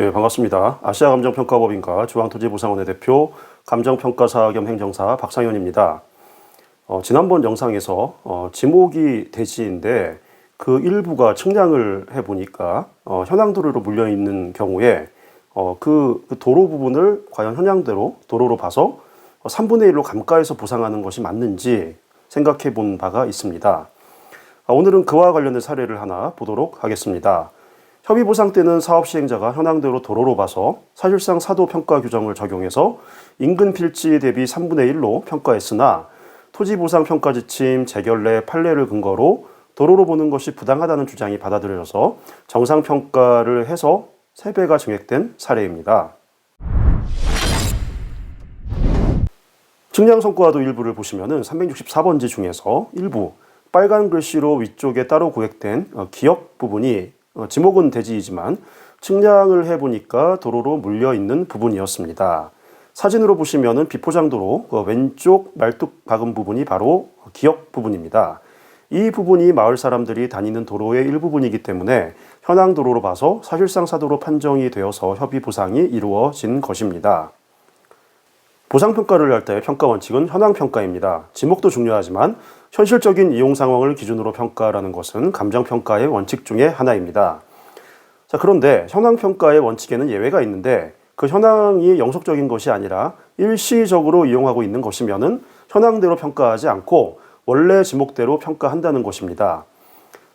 예, 반갑습니다. 아시아감정평가법인과 중앙토지보상원의 대표 감정평가사 겸 행정사 박상현입니다. 지난번 영상에서 지목이 대지인데 그 일부가 측량을 해보니까 현황도로로 물려있는 경우에 그 도로 부분을 과연 현황대로 도로로 봐서 3분의 1로 감가해서 보상하는 것이 맞는지 생각해 본 바가 있습니다. 오늘은 그와 관련된 사례를 하나 보도록 하겠습니다. 협의보상 때는 사업시행자가 현황대로 도로로 봐서 사실상 사도평가 규정을 적용해서 인근 필지 대비 3분의 1로 평가했으나 토지보상평가지침 재결례 판례를 근거로 도로로 보는 것이 부당하다는 주장이 받아들여져서 정상평가를 해서 3배가 증액된 사례입니다. 측량 성과도 일부를 보시면 364번지 중에서 일부 빨간 글씨로 위쪽에 따로 구획된 기역 부분이 지목은 대지이지만 측량을 해보니까 도로로 물려있는 부분이었습니다. 사진으로 보시면 비포장도로 왼쪽 말뚝 박은 부분이 바로 기역 부분입니다. 이 부분이 마을 사람들이 다니는 도로의 일부분이기 때문에 현황 도로로 봐서 사실상 사도로 판정이 되어서 협의 보상이 이루어진 것입니다. 보상평가를 할 때 평가 원칙은 현황평가입니다. 지목도 중요하지만 현실적인 이용 상황을 기준으로 평가라는 것은 감정평가의 원칙 중에 하나입니다. 자, 그런데 현황평가의 원칙에는 예외가 있는데 그 현황이 영속적인 것이 아니라 일시적으로 이용하고 있는 것이면은 현황대로 평가하지 않고 원래 지목대로 평가한다는 것입니다.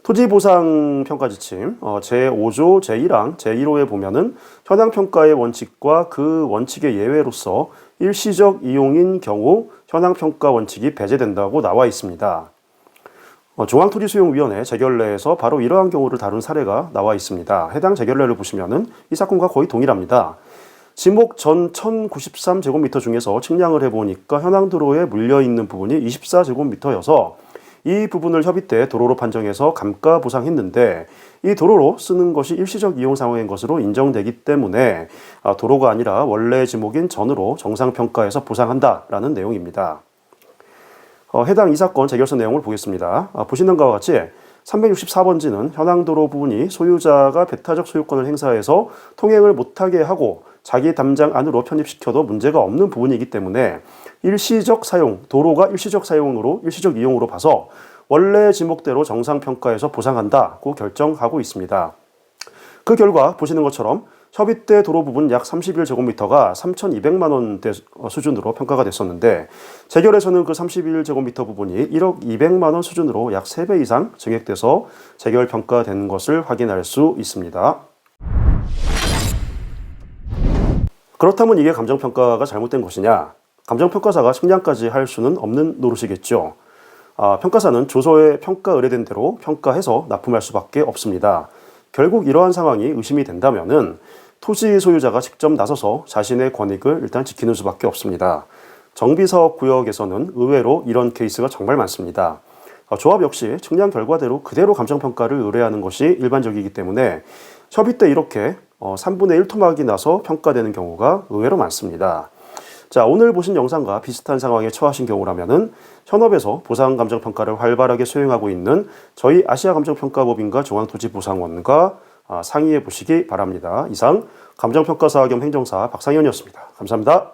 토지보상평가지침 제5조 제1항 제1호에 보면은 현황평가의 원칙과 그 원칙의 예외로서 일시적 이용인 경우 현황평가 원칙이 배제된다고 나와 있습니다. 중앙토지수용위원회 재결례에서 바로 이러한 경우를 다룬 사례가 나와 있습니다. 해당 재결례를 보시면은 이 사건과 거의 동일합니다. 지목 전 1093제곱미터 중에서 측량을 해보니까 현황도로에 물려있는 부분이 24제곱미터여서 이 부분을 협의 때 도로로 판정해서 감가 보상했는데 이 도로로 쓰는 것이 일시적 이용 상황인 것으로 인정되기 때문에 도로가 아니라 원래 지목인 전으로 정상평가해서 보상한다라는 내용입니다. 해당 이 사건 재결서 내용을 보겠습니다. 보시는 것과 같이 364번지는 현황도로 부분이 소유자가 배타적 소유권을 행사해서 통행을 못하게 하고 자기 담장 안으로 편입시켜도 문제가 없는 부분이기 때문에 일시적 사용, 도로가 일시적 사용으로, 일시적 이용으로 봐서 원래 지목대로 정상평가해서 보상한다고 결정하고 있습니다. 그 결과 보시는 것처럼 협의 때 도로 부분 약 31제곱미터가 3,200만 원대 수준으로 평가가 됐었는데 재결에서는 그 31제곱미터 부분이 1억 200만 원 수준으로 약 3배 이상 증액돼서 재결 평가된 것을 확인할 수 있습니다. 그렇다면 이게 감정평가가 잘못된 것이냐? 감정평가사가 측량까지 할 수는 없는 노릇이겠죠. 평가사는 조서에 평가 의뢰된 대로 평가해서 납품할 수밖에 없습니다. 결국 이러한 상황이 의심이 된다면은 토지 소유자가 직접 나서서 자신의 권익을 일단 지키는 수밖에 없습니다. 정비사업 구역에서는 의외로 이런 케이스가 정말 많습니다. 조합 역시 측량 결과대로 그대로 감정평가를 의뢰하는 것이 일반적이기 때문에 협의 때 이렇게 3분의 1 토막이 나서 평가되는 경우가 의외로 많습니다. 자, 오늘 보신 영상과 비슷한 상황에 처하신 경우라면은 현업에서 보상감정평가를 활발하게 수행하고 있는 저희 아시아감정평가법인과 중앙토지보상원과 상의해 보시기 바랍니다. 이상 감정평가사 겸 행정사 박상현이었습니다. 감사합니다.